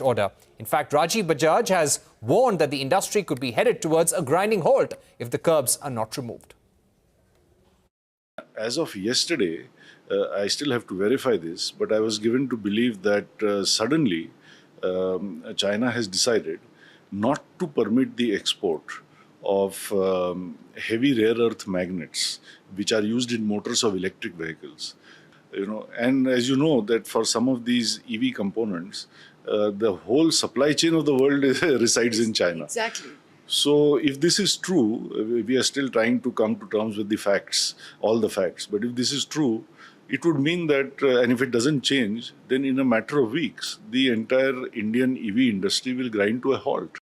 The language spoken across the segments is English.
order. In fact, Rajiv Bajaj has warned that the industry could be headed towards a grinding halt if the curbs are not removed. As of yesterday, I still have to verify this, but I was given to believe that suddenly China has decided not to permit the export of heavy rare earth magnets, which are used in motors of electric vehicles. And as you know, that for some of these EV components, the whole supply chain of the world resides in China. Exactly. So if this is true, we are still trying to come to terms with the facts, all the facts. But if this is true, it would mean that, and if it doesn't change, then in a matter of weeks, the entire Indian EV industry will grind to a halt.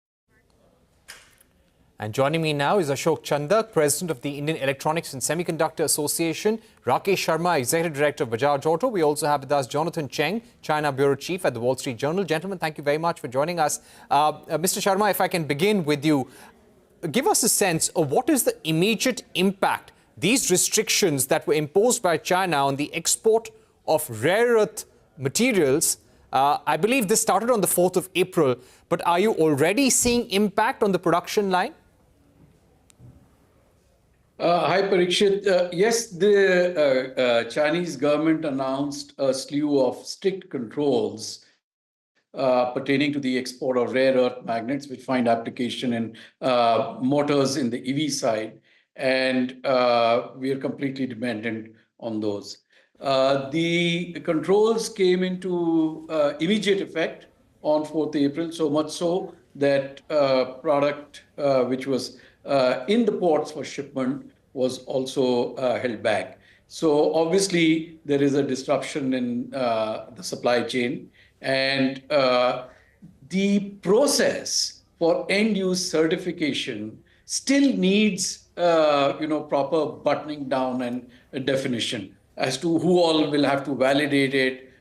And joining me now is Ashok Chandak, President of the Indian Electronics and Semiconductor Association, Rakesh Sharma, Executive Director of Bajaj Auto. We also have with us Jonathan Cheng, China Bureau Chief at the Wall Street Journal. Gentlemen, thank you very much for joining us. Mr. Sharma, if I can begin with you, give us a sense of what is the immediate impact these restrictions that were imposed by China on the export of rare earth materials. I believe this started on the 4th of April, but are you already seeing impact on the production line? Hi, Parikshit. Yes, the Chinese government announced a slew of strict controls pertaining to the export of rare earth magnets, which find application in motors in the EV side. And we are completely dependent on those. The controls came into immediate effect on 4th April, so much so that product which was in the ports for shipment was also held back. So obviously there is a disruption in the supply chain, and the process for end-use certification still needs proper buttoning down and definition as to who all will have to validate it,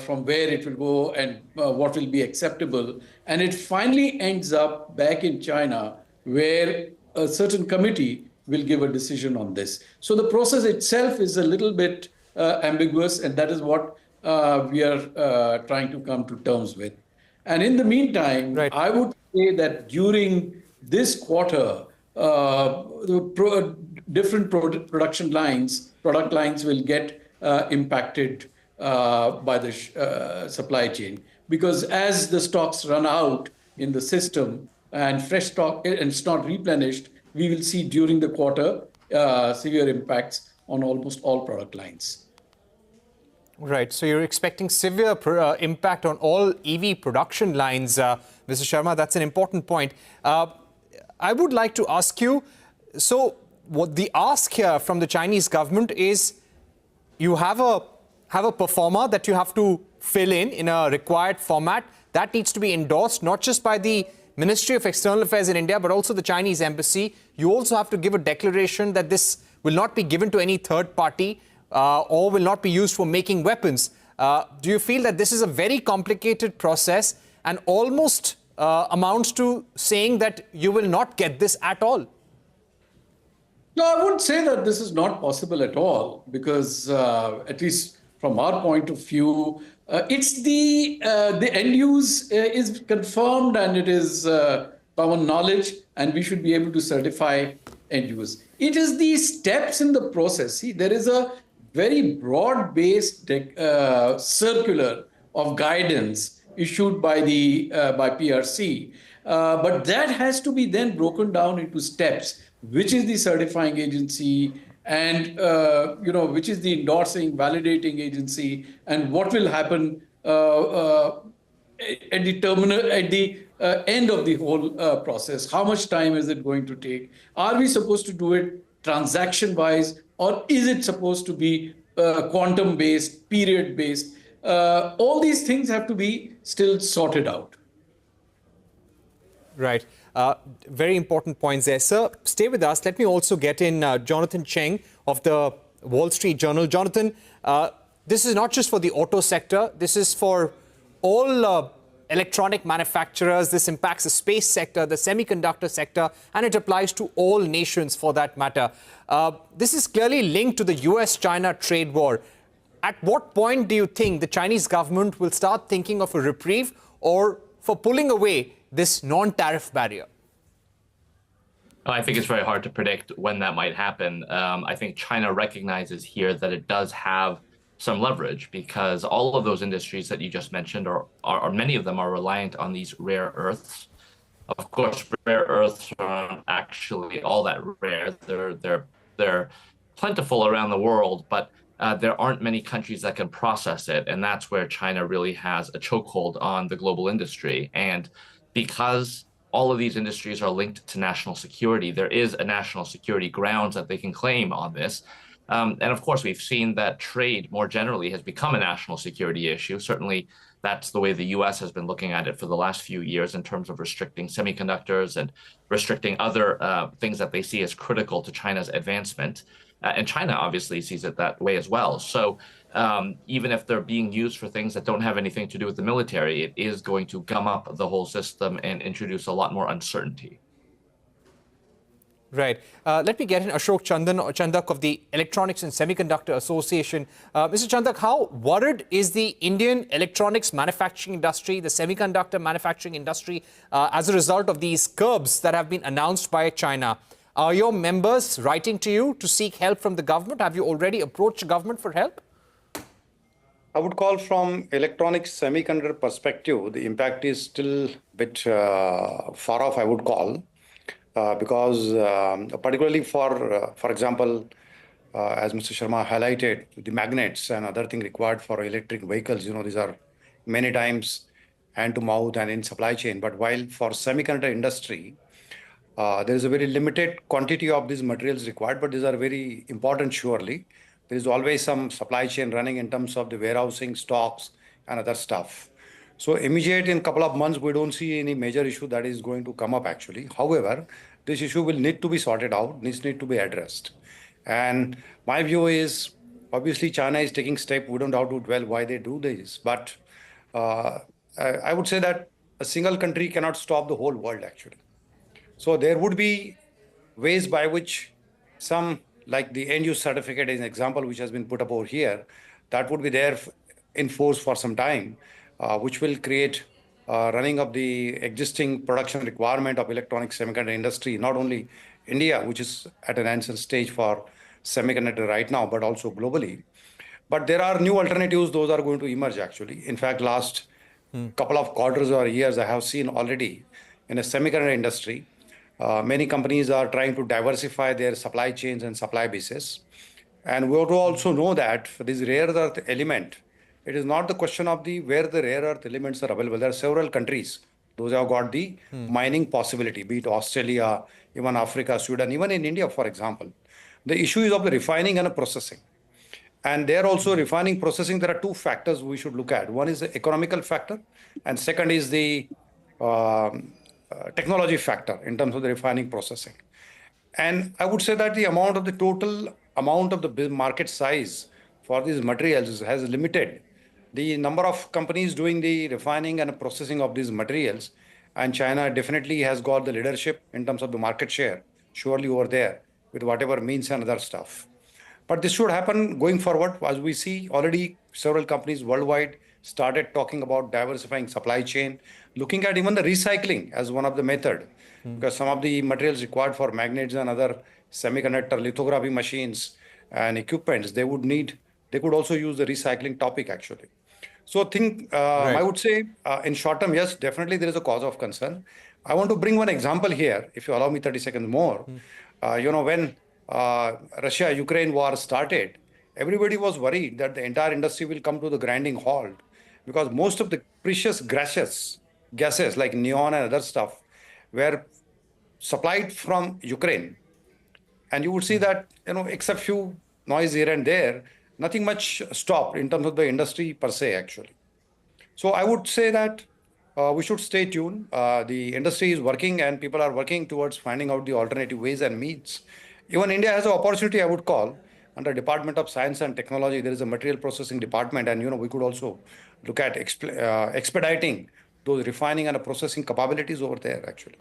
from where it will go, and what will be acceptable. And it finally ends up back in China, where a certain committee will give a decision on this. So the process itself is a little bit ambiguous, and that is what we are trying to come to terms with. And in the meantime, right, I would say that during this quarter, different product lines will get impacted by the supply chain, because as the stocks run out in the system and fresh stock and it's not replenished, we will see during the quarter severe impacts on almost all product lines. Right. So you're expecting severe impact on all EV production lines, Mr. Sharma. That's an important point. I would like to ask you, so what the ask here from the Chinese government is, you have a performer that you have to fill in a required format that needs to be endorsed not just by the Ministry of External Affairs in India, but also the Chinese embassy. You also have to give a declaration that this will not be given to any third party or will not be used for making weapons. Do you feel that this is a very complicated process and almost amounts to saying that you will not get this at all? No, I wouldn't say that this is not possible at all, because at least from our point of view, it's the end use is confirmed, and it is common knowledge, and we should be able to certify end use. It is the steps in the process. See, there is a very broad-based circular of guidance issued by the PRC, but that has to be then broken down into steps. Which is the certifying agency, and which is the endorsing, validating agency, and what will happen at the end of the whole process? How much time is it going to take? Are we supposed to do it transaction-wise, or is it supposed to be quantum-based, period-based? All these things have to be still sorted out. Right. Very important points there. Sir, stay with us. Let me also get in Jonathan Cheng of the Wall Street Journal. Jonathan, this is not just for the auto sector. This is for all electronic manufacturers. This impacts the space sector, the semiconductor sector, and it applies to all nations for that matter. This is clearly linked to the US-China trade war. At what point do you think the Chinese government will start thinking of a reprieve, or for pulling away this non-tariff barrier? I think it's very hard to predict when that might happen. I think China recognizes here that it does have some leverage because all of those industries that you just mentioned, are many of them are reliant on these rare earths. Of course, rare earths aren't actually all that rare. They're plentiful around the world, but there aren't many countries that can process it, and that's where China really has a chokehold on the global industry. And because all of these industries are linked to national security, there is a national security grounds that they can claim on this. And of course, we've seen that trade more generally has become a national security issue. Certainly, that's the way the US has been looking at it for the last few years in terms of restricting semiconductors and restricting other things that they see as critical to China's advancement. And China obviously sees it that way as well. So even if they're being used for things that don't have anything to do with the military, it is going to gum up the whole system and introduce a lot more uncertainty. Right. Let me get in Ashok Chandak of the Electronics and Semiconductor Association. Mr. Chandak, how worried is the Indian electronics manufacturing industry, the semiconductor manufacturing industry, as a result of these curbs that have been announced by China? Are your members writing to you to seek help from the government? Have you already approached the government for help? I would call from electronics semiconductor perspective, the impact is still a bit far off, I would call. Because particularly for example, as Mr. Sharma highlighted, the magnets and other things required for electric vehicles, these are many times hand to mouth and in supply chain. But while for semiconductor industry, there is a very limited quantity of these materials required, but these are very important surely. There is always some supply chain running in terms of the warehousing, stocks, and other stuff. So immediate in a couple of months, we don't see any major issue that is going to come up actually. However, this issue will need to be sorted out, needs to be addressed. And my view is, obviously China is taking steps, we don't know how to dwell why they do this. But I would say that a single country cannot stop the whole world actually. So there would be ways by which some, like the end use certificate is an example which has been put up over here, that would be there in force for some time. Which will create running of the existing production requirement of electronic semiconductor industry, not only India, which is at an nascent stage for semiconductor right now, but also globally. But there are new alternatives, those are going to emerge actually. In fact, last couple of quarters or years, I have seen already in a semiconductor industry, many companies are trying to diversify their supply chains and supply bases. And we also know that for this rare earth element, it is not the question of where the rare earth elements are available. There are several countries, those have got the mining possibility, be it Australia, even Africa, Sweden, even in India, for example. The issue is of the refining and processing. And there also refining processing, there are two factors we should look at. One is the economical factor, and second is the technology factor in terms of the refining processing. And I would say that the total amount of the market size for these materials has limited the number of companies doing the refining and processing of these materials, and China definitely has got the leadership in terms of the market share, surely over there, with whatever means and other stuff. But this should happen going forward, as we see already several companies worldwide started talking about diversifying supply chain, looking at even the recycling as one of the method, because some of the materials required for magnets and other semiconductor lithography machines and equipments, they could also use the recycling topic actually. So I would say in short term, yes, definitely there is a cause of concern. I want to bring one example here, if you allow me 30 seconds more. When Russia-Ukraine war started, everybody was worried that the entire industry will come to the grinding halt because most of the precious gases like neon and other stuff were supplied from Ukraine. And you would see that, except few noise here and there, nothing much stopped in terms of the industry per se, actually. So I would say that we should stay tuned. The industry is working and people are working towards finding out the alternative ways and means. Even India has an opportunity, I would call, under Department of Science and Technology, there is a material processing department, and we could also look at expediting those refining and processing capabilities over there, actually.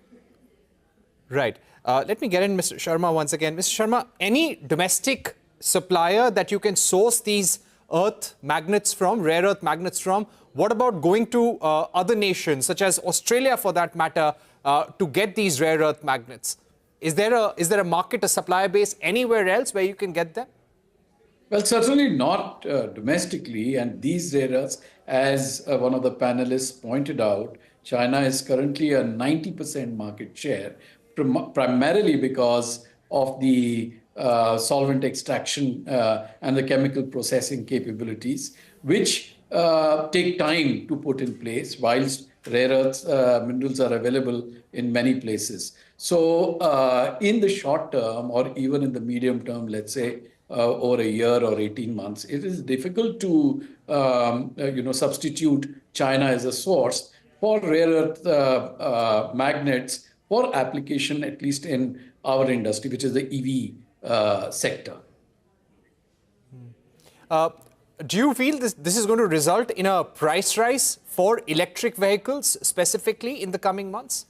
Right. Let me get in Mr. Sharma once again. Mr. Sharma, any domestic supplier that you can source these rare earth magnets from, what about going to other nations, such as Australia for that matter, to get these rare earth magnets? Is there a market, a supply base anywhere else where you can get them? Well, certainly not domestically. And these rare earths, as one of the panelists pointed out, China is currently a 90% market share, primarily because of the solvent extraction and the chemical processing capabilities, which take time to put in place, whilst rare earths minerals are available in many places. So in the short term, or even in the medium term, let's say, over a year or 18 months, it is difficult to substitute China as a source for rare earth magnets for application, at least in our industry, which is the EV sector. Do you feel this is going to result in a price rise for electric vehicles specifically in the coming months?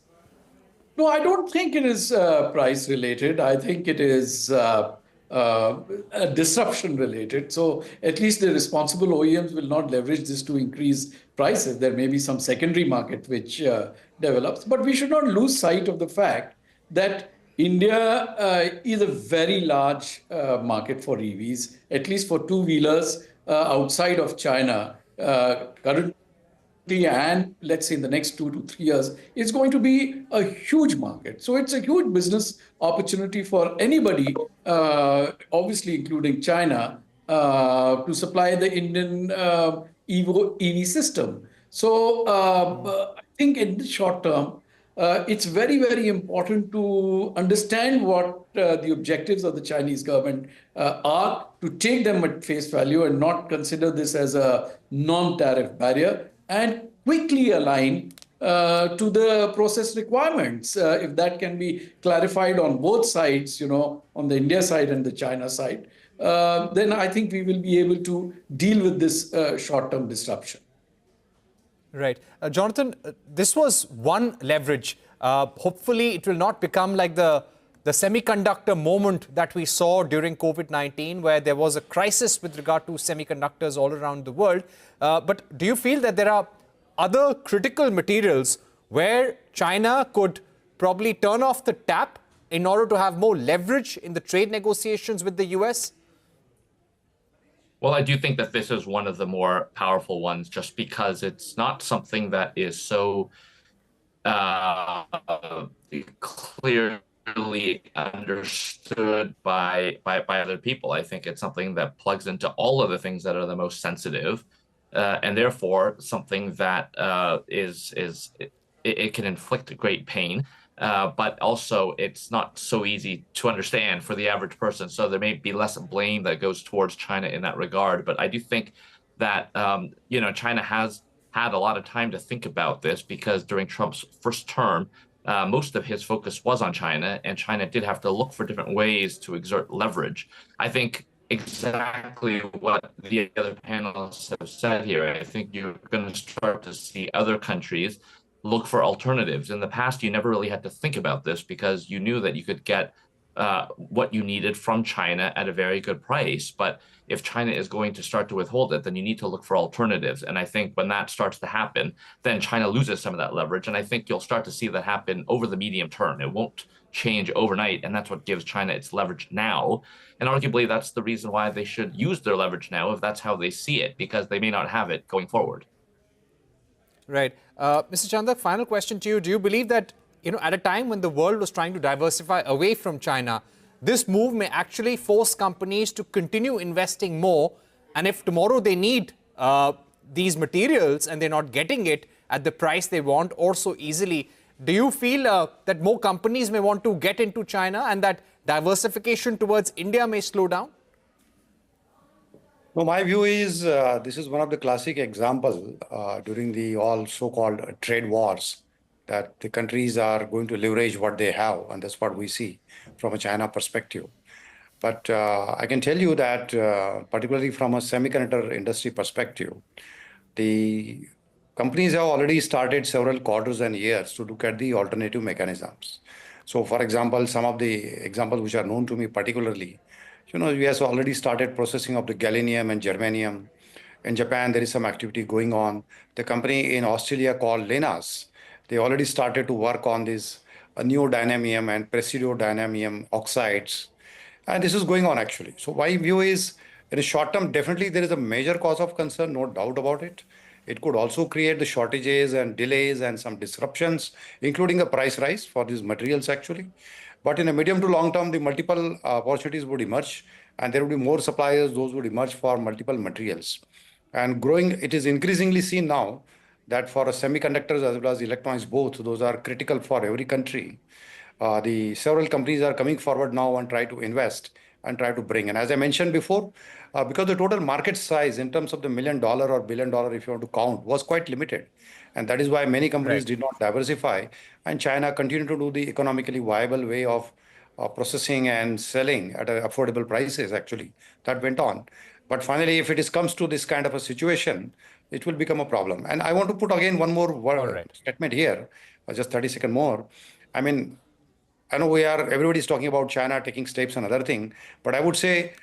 No, I don't think it is price related. I think it is disruption related. So at least the responsible OEMs will not leverage this to increase prices. There may be some secondary market which develops, but we should not lose sight of the fact that India is a very large market for EVs, at least for two-wheelers outside of China. Currently, and let's say in the next 2 to 3 years, it's going to be a huge market. So it's a huge business opportunity for anybody, obviously including China, to supply the Indian EV system. So I think in the short term, it's very, very important to understand what the objectives of the Chinese government are, to take them at face value and not consider this as a non-tariff barrier, and quickly align to the process requirements. If that can be clarified on both sides, on the India side and the China side, then I think we will be able to deal with this short-term disruption. Right. Jonathan, this was one leverage. Hopefully, it will not become like the semiconductor moment that we saw during COVID-19, where there was a crisis with regard to semiconductors all around the world. But do you feel that there are other critical materials where China could probably turn off the tap in order to have more leverage in the trade negotiations with the US? Well, I do think that this is one of the more powerful ones, just because it's not something that is so clearly understood by other people. I think it's something that plugs into all of the things that are the most sensitive, and therefore something that it can inflict great pain. But also it's not so easy to understand for the average person. So there may be less blame that goes towards China in that regard. But I do think that, China has had a lot of time to think about this, because during Trump's first term, most of his focus was on China, and China did have to look for different ways to exert leverage. I think exactly what the other panelists have said here. I think you're going to start to see other countries look for alternatives. In the past, you never really had to think about this, because you knew that you could get what you needed from China at a very good price. But if China is going to start to withhold it, then you need to look for alternatives. And I think when that starts to happen, then China loses some of that leverage. And I think you'll start to see that happen over the medium term. It won't change overnight. And that's what gives China its leverage now. And arguably, that's the reason why they should use their leverage now, if that's how they see it, because they may not have it going forward. Right. Mr. Chandak, final question to you. Do you believe that, at a time when the world was trying to diversify away from China, this move may actually force companies to continue investing more? And if tomorrow they need these materials and they're not getting it at the price they want or so easily, do you feel that more companies may want to get into China and that diversification towards India may slow down? No, my view is this is one of the classic examples during the all so-called trade wars, that the countries are going to leverage what they have, and that's what we see from a China perspective. But I can tell you that particularly from a semiconductor industry perspective, the companies have already started several quarters and years to look at the alternative mechanisms. So, for example, some of the examples which are known to me particularly, US already started processing of the gallium and germanium In Japan, there is some activity going on. The company in Australia called Lenas, they already started to work on this neodymium and praseodymium oxides. And this is going on actually. So my view is, in a short term, definitely there is a major cause of concern, no doubt about it. It could also create the shortages and delays and some disruptions, including a price rise for these materials actually. But in a medium to long term, the multiple opportunities would emerge and there would be more suppliers, those would emerge for multiple materials. And growing, it is increasingly seen now that for semiconductors as well as electronics, both, those are critical for every country. The several companies are coming forward now and try to invest and try to bring. And as I mentioned before, because the total market size in terms of the $1 million or $1 billion, if you want to count, was quite limited. And that is why many companies Right. did not diversify. And China continued to do the economically viable way of processing and selling at affordable prices, actually. That went on. But finally, if it comes to this kind of a situation, it will become a problem. And I want to put again one more All right. statement here, just 30 seconds more. I mean, I know everybody's talking about China taking steps and other thing, but I would say